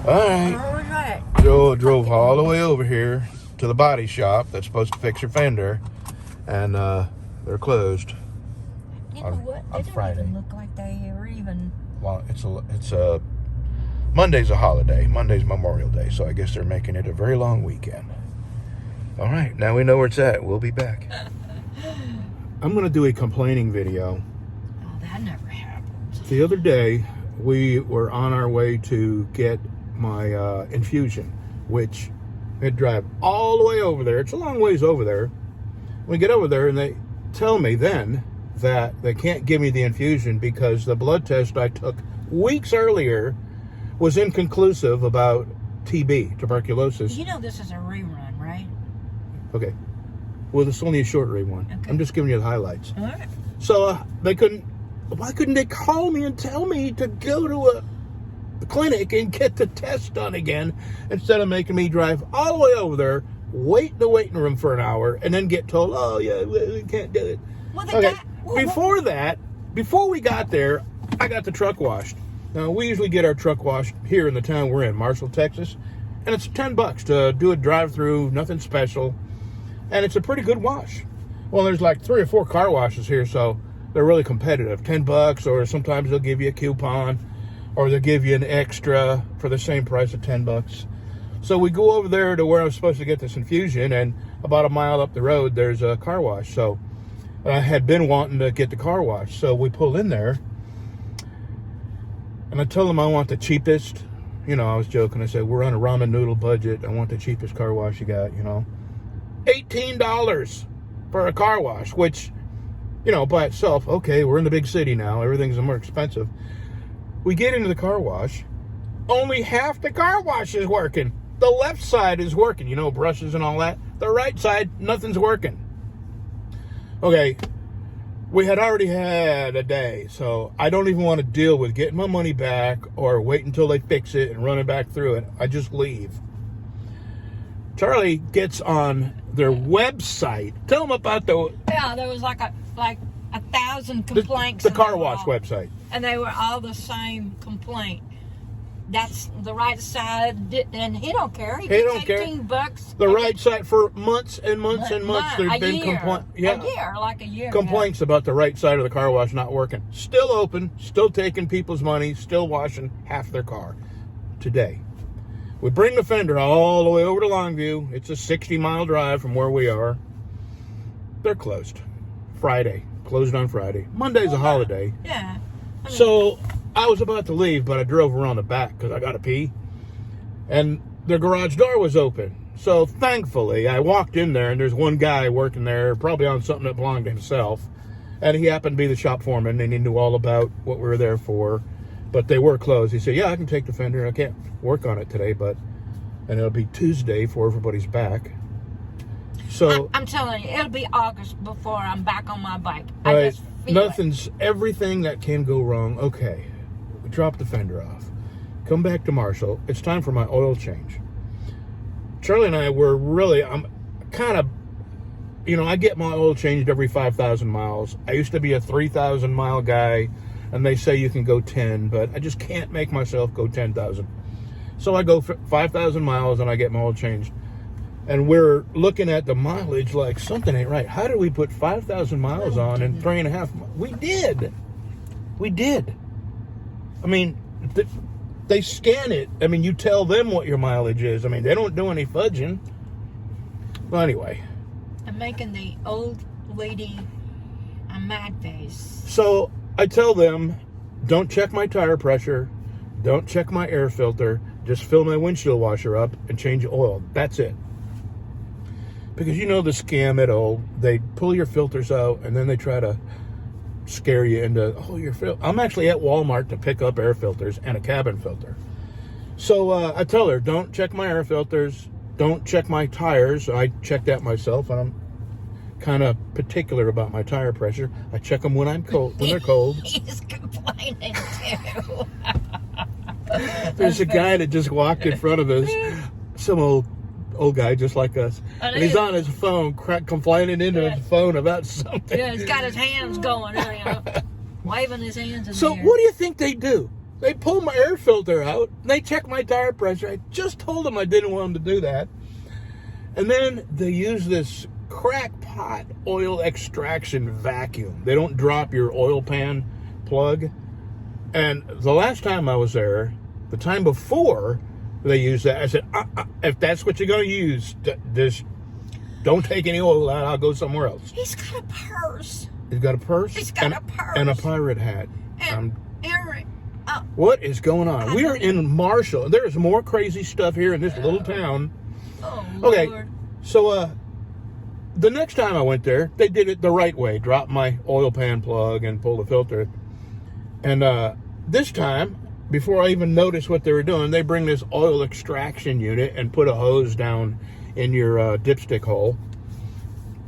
All right. All right. Drove all the way over here to the body shop that's supposed to fix your fender, and they're closed. You know what? On They Friday. don't even look like they are even. Well, it's a Monday's a holiday. Monday's Memorial Day, so I guess they're making it a very long weekend. All right, now we know where it's at. We'll be back. I'm going to do a complaining video. Oh, that never happens. The other day, we were on our way to get my infusion, which we had to drive all the way over there. It's a long ways over there. We get over there, and they tell me then that they can't give me the infusion because the blood test I took weeks earlier was inconclusive about TB, tuberculosis. You know this is a rerun, right? Okay. Well, it's only a short read one. Okay. I'm just giving you the highlights. All right. So why couldn't they call me and tell me to go to a clinic and get the test done again instead of making me drive all the way over there, wait in the waiting room for an hour, and then get told, oh, yeah, we can't do it. Well, Before we got there, I got the truck washed. Now, we usually get our truck washed here in the town we're in, Marshall, Texas, and it's $10 to do a drive-through, nothing special, and it's a pretty good wash. Well, there's like 3 or 4 car washes here, so they're really competitive. $10, or sometimes they'll give you a coupon, or they'll give you an extra for the same price of $10. So we go over there to where I'm supposed to get this infusion, and about a mile up the road, there's a car wash. So I had been wanting to get the car wash. So we pull in there, and I told them I want the cheapest. You know, I was joking. I said, we're on a ramen noodle budget. I want the cheapest car wash you got, you know. $18 for a car wash, which, you know, by itself, okay, we're in the big city now. Everything's more expensive. We get into the car wash. Only half the car wash is working. The left side is working, you know, brushes and all that. The right side, nothing's working. Okay, we had already had a day, so I don't even want to deal with getting my money back or wait until they fix it and running back through it. I just leave. Charlie gets on their website. Tell them about the... Yeah, there was like 1,000 complaints. The car wash website. And they were all the same complaint. That's the right side, and he don't care. He gets $18. The right side for months and months and months. There've been like a year. Complaints about the right side of the car wash not working. Still open, still taking people's money, still washing half their car. Today, we bring the fender all the way over to Longview. It's a 60-mile drive from where we are. They're closed. Friday. Closed on Friday. Monday's a holiday. Yeah. So I was about to leave, but I drove around the back because I got to pee. And the garage door was open. So thankfully, I walked in there, and there's one guy working there, probably on something that belonged to himself. And he happened to be the shop foreman, and he knew all about what we were there for. But they were closed. He said, yeah, I can take the fender. I can't work on it today, and it'll be Tuesday before everybody's back. So I'm telling you, it'll be August before I'm back on my bike. Right, everything that can go wrong. Okay, we drop the fender off. Come back to Marshall. It's time for my oil change. Charlie and I were really, I'm kind of, you know, I get my oil changed every 5,000 miles. I used to be a 3,000 mile guy, and they say you can go 10, but I just can't make myself go 10,000. So I go 5,000 miles and I get my oil changed. And we're looking at the mileage like something ain't right. How did we put 5,000 miles on in 3.5 months? We did. I mean, they scan it. I mean, you tell them what your mileage is. I mean, they don't do any fudging. Well, anyway. I'm making the old lady a mad face. So I tell them, don't check my tire pressure. Don't check my air filter. Just fill my windshield washer up and change the oil. That's it. Because you know the scam at all. They pull your filters out, and then they try to scare you into, oh, your filter. I'm actually at Walmart to pick up air filters and a cabin filter. So I tell her, don't check my air filters. Don't check my tires. I check that myself, and I'm kind of particular about my tire pressure. I check them when I'm cold, when they're cold. He's complaining too. There's a guy that just walked in front of us, some old guy just like us, and he's on his phone complaining into his phone about something. Yeah, he's got his hands going, you know, waving his hands in So the air. what do you think they do? They pulled my air filter out. They checked my tire pressure. I just told them I didn't want them to do that. And then they use this crackpot oil extraction vacuum. They don't drop your oil pan plug. And the last time I was there, the time before they used that, I said, if that's what you're going to use, just don't take any oil out. I'll go somewhere else. He's got a purse. He's got a purse? He's got a purse. And a pirate hat. And Eric. What is going on? We are in Marshall. There's more crazy stuff here in this little town. Oh, okay, Lord. So the next time I went there, they did it the right way. Dropped my oil pan plug and pulled the filter. And this time, before I even noticed what they were doing, they bring this oil extraction unit and put a hose down in your dipstick hole.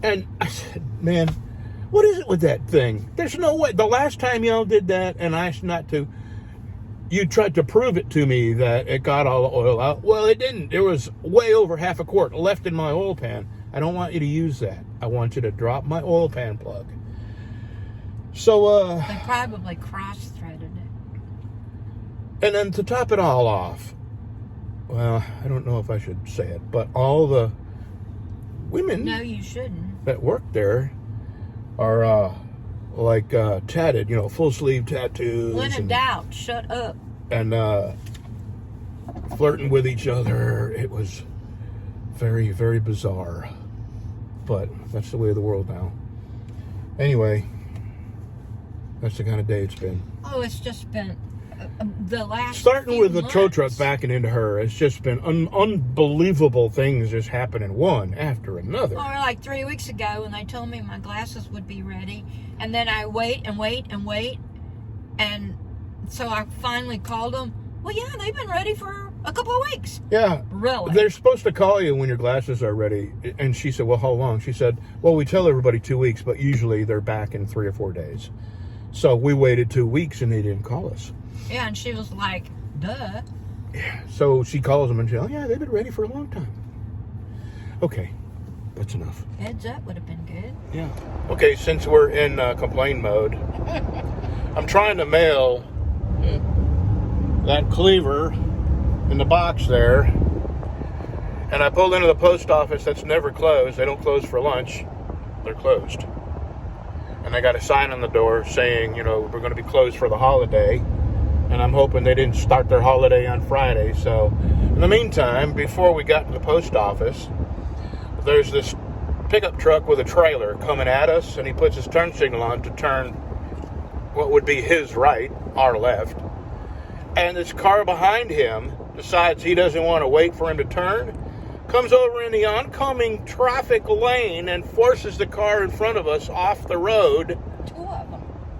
And I said, man, what is it with that thing? There's no way. The last time y'all did that and I asked not to, you tried to prove it to me that it got all the oil out. Well, it didn't. There was way over half a quart left in my oil pan. I don't want you to use that. I want you to drop my oil pan plug. So, they probably cross-threaded it. And then to top it all off, well, I don't know if I should say it, but all the women No, you shouldn't. that work there are like tatted, full sleeve tattoos. When in doubt, shut up. And flirting with each other. It was very, very bizarre. But that's the way of the world now. Anyway, that's the kind of day it's been. Oh, it's just been the last. Starting few with the tow months. truck backing into her, it's just been unbelievable things just happening one after another. Or like 3 weeks ago when they told me my glasses would be ready, and then I wait, and so I finally called them. Well, yeah, they've been ready for a couple of weeks. Yeah. Really? They're supposed to call you when your glasses are ready. And she said, well, how long? She said, well, we tell everybody 2 weeks, but usually they're back in 3 or 4 days. So we waited 2 weeks and they didn't call us. Yeah, and she was like, duh. Yeah. So she calls them and she says, oh, yeah, they've been ready for a long time. Okay. That's enough. Heads up would have been good. Yeah. Okay, since we're in complain mode, I'm trying to mail that cleaver in the box there. And I pulled into the post office that's never closed. They don't close for lunch. They're closed. And I got a sign on the door saying, we're going to be closed for the holiday. And I'm hoping they didn't start their holiday on Friday. So in the meantime, before we got to the post office, there's this pickup truck with a trailer coming at us, and he puts his turn signal on to turn what would be his right, our left. And this car behind him decides he doesn't want to wait for him to turn, comes over in the oncoming traffic lane and forces the car in front of us off the road.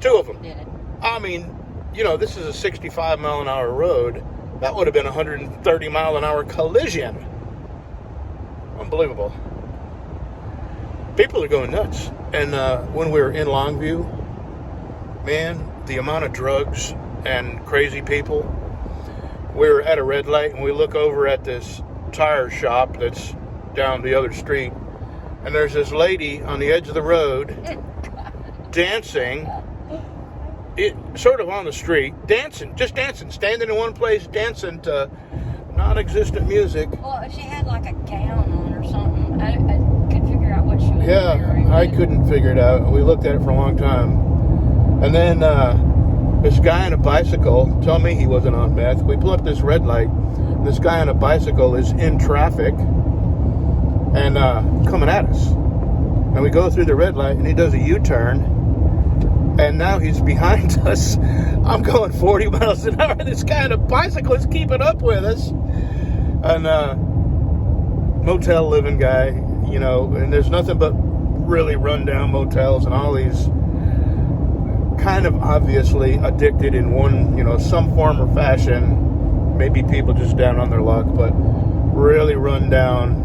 Two of them Did it. I mean, this is a 65 mile an hour road. That would have been a 130 mile an hour collision. Unbelievable. People are going nuts. And when we were in Longview, man, the amount of drugs and crazy people. We were at a red light and we look over at this tire shop that's down the other street. And there's this lady on the edge of the road dancing. Sort of on the street, just dancing, standing in one place, dancing to non-existent music. Well, she had like a gown on or something. I could figure out what she was wearing. I couldn't figure it out. We looked at it for a long time. And then this guy on a bicycle told me he wasn't on meth. We pull up this red light. This guy on a bicycle is in traffic and coming at us. And we go through the red light and he does a U-turn. And now he's behind us. I'm going 40 miles an hour. This guy on a bicycle is keeping up with us. And motel living guy, and there's nothing but really rundown motels and all these kind of obviously addicted in one, some form or fashion. Maybe people just down on their luck, but really rundown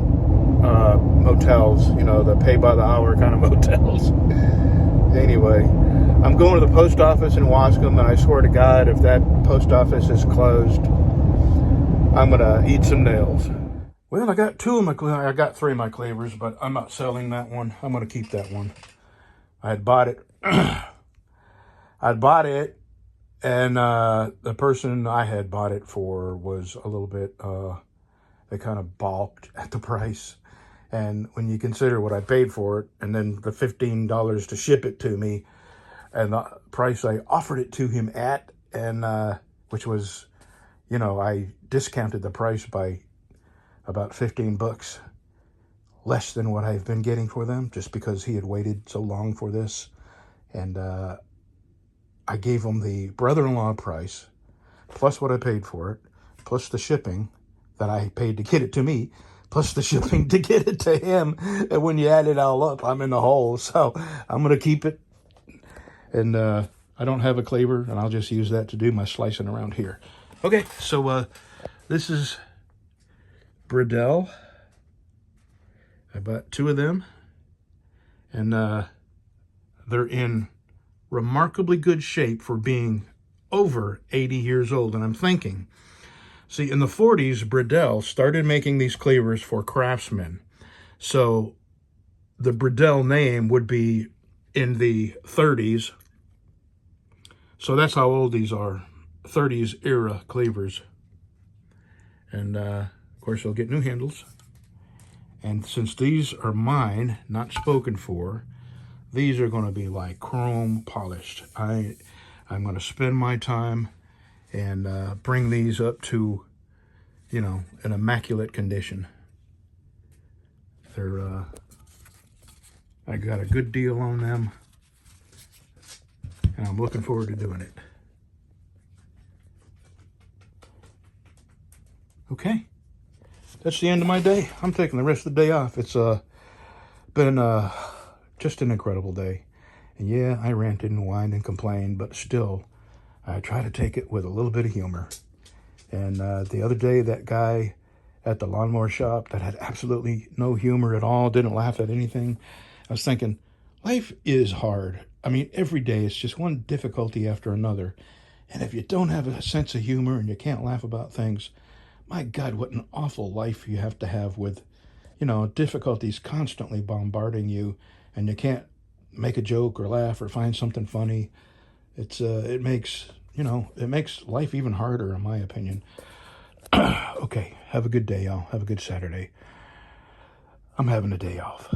motels, the pay by the hour kind of motels. Anyway, I'm going to the post office in Wascom, and I swear to God, if that post office is closed, I'm going to eat some nails. Well, I got 3 of my cleavers, but I'm not selling that one. I'm going to keep that one. I had bought it. And the person I had bought it for was a little bit, they kind of balked at the price. And when you consider what I paid for it, and then the $15 to ship it to me, and the price I offered it to him at, and which was, you know, I discounted the price by about $15 less than what I've been getting for them, just because he had waited so long for this. And I gave him the brother-in-law price, plus what I paid for it, plus the shipping that I paid to get it to me, plus the shipping to get it to him. And when you add it all up, I'm in the hole. So I'm going to keep it. And I don't have a cleaver, and I'll just use that to do my slicing around here. Okay, so this is Bredell. I bought 2 of them, and they're in remarkably good shape for being over 80 years old. And I'm thinking, see, in the 40s, Bredell started making these cleavers for craftsmen. So the Bredell name would be in the 30s. So that's how old these are, 30s era cleavers. And of course, they'll get new handles. And since these are mine, not spoken for, these are going to be like chrome polished. I'm going to spend my time and bring these up to, you know, an immaculate condition. They're, I got a good deal on them, and I'm looking forward to doing it. Okay, that's the end of my day. I'm taking the rest of the day off. It's been just an incredible day. And yeah, I ranted and whined and complained, but still, I try to take it with a little bit of humor. And the other day, that guy at the lawnmower shop that had absolutely no humor at all, didn't laugh at anything, I was thinking, life is hard. I mean, every day it's just one difficulty after another. And if you don't have a sense of humor and you can't laugh about things, my God, what an awful life you have to have with, you know, difficulties constantly bombarding you, and you can't make a joke or laugh or find something funny. It makes, you know, it makes life even harder, in my opinion. Okay, have a good day, y'all. Have a good Saturday. I'm having a day off.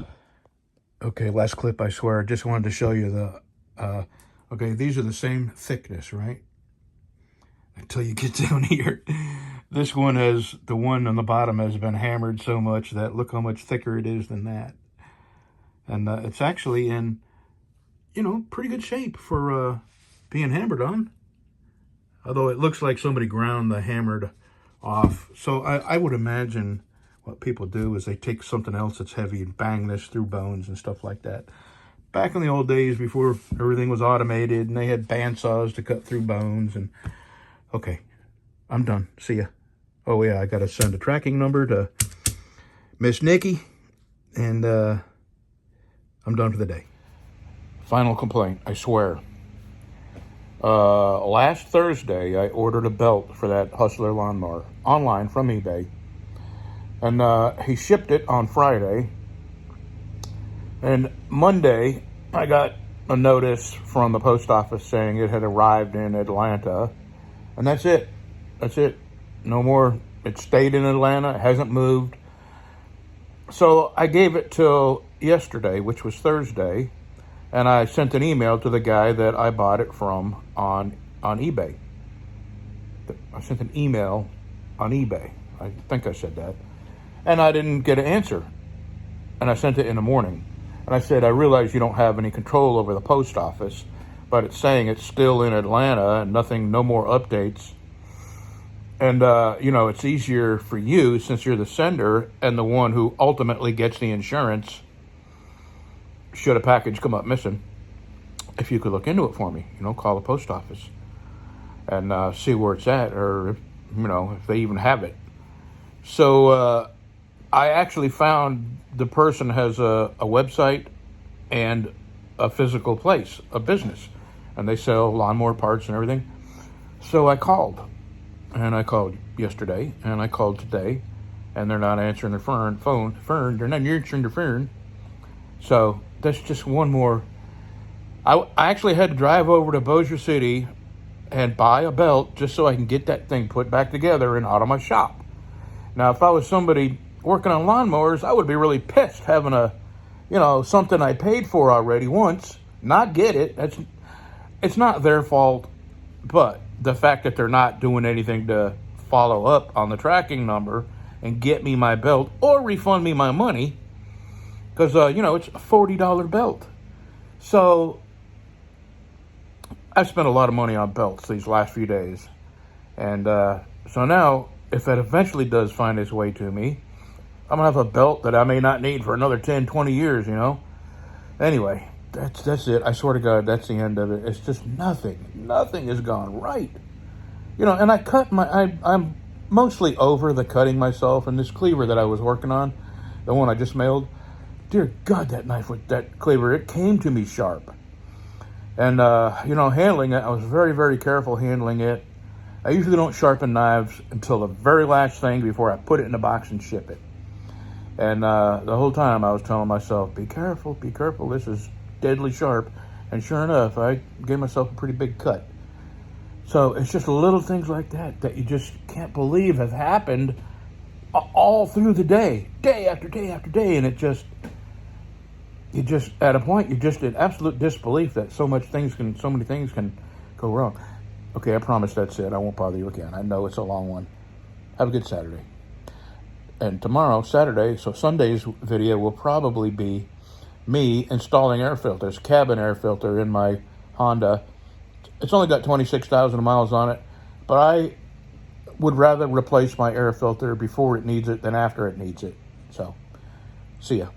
Okay, last clip, I swear. I just wanted to show you the, okay, these are the same thickness, right? Until you get down here. This one has, the one on the bottom has been hammered so much that look how much thicker it is than that. And it's actually in, you know, pretty good shape for being hammered on. Although it looks like somebody ground the hammered off. So I would imagine what people do is they take something else that's heavy and bang this through bones and stuff like that. Back in the old days before everything was automated and they had bandsaws to cut through bones. And okay, I'm done. See ya. Oh yeah, I got to send a tracking number to Miss Nikki, and I'm done for the day. Final complaint, I swear. Last Thursday, I ordered a belt for that Hustler lawnmower online from eBay. And he shipped it on Friday. And Monday, I got a notice from the post office saying it had arrived in Atlanta. And that's it. That's it. No more. It stayed in Atlanta. It hasn't moved. So I gave it till yesterday, which was Thursday. And I sent an email to the guy that I bought it from on eBay. I sent an email on eBay. I think I said that. And I didn't get an answer. And I sent it in the morning. And I said, I realize you don't have any control over the post office, but it's saying it's still in Atlanta and no more updates. And, you know, it's easier for you since you're the sender and the one who ultimately gets the insurance should a package come up missing. If you could look into it for me, you know, call the post office and see where it's at, or, you know, if they even have it. So I actually found the person has a website and a physical place, a business, and they sell lawnmower parts and everything. So I called. And I called yesterday, and I called today, and they're not answering their phone. They're not answering their phone. So that's just one more. I actually had to drive over to Bossier City and buy a belt just so I can get that thing put back together and out of my shop. Now, if I was somebody working on lawnmowers, I would be really pissed having something I paid for already once, not get it. It's not their fault, but the fact that they're not doing anything to follow up on the tracking number and get me my belt or refund me my money, because, it's a $40 belt. So I've spent a lot of money on belts these last few days. And so now, if it eventually does find its way to me, I'm going to have a belt that I may not need for another 10, 20 years, Anyway, that's it. I swear to God, that's the end of it. It's just nothing has gone right. And I'm mostly over the cutting myself, and this cleaver that I was working on, the one I just mailed, dear God, that knife with that cleaver, it came to me sharp. And, handling it, I was very, very careful handling it. I usually don't sharpen knives until the very last thing before I put it in the box and ship it. And the whole time I was telling myself, be careful, this is deadly sharp. And sure enough, I gave myself a pretty big cut. So it's just little things like that you just can't believe have happened all through the day after day after day. And you just at a point, you're just in absolute disbelief that so many things can go wrong. Okay, I promise that's it. I won't bother you again. I know it's a long one. Have a good Saturday. And tomorrow, Saturday, so Sunday's video will probably be me installing air filters, cabin air filter in my Honda. It's only got 26,000 miles on it, but I would rather replace my air filter before it needs it than after it needs it. So, see ya.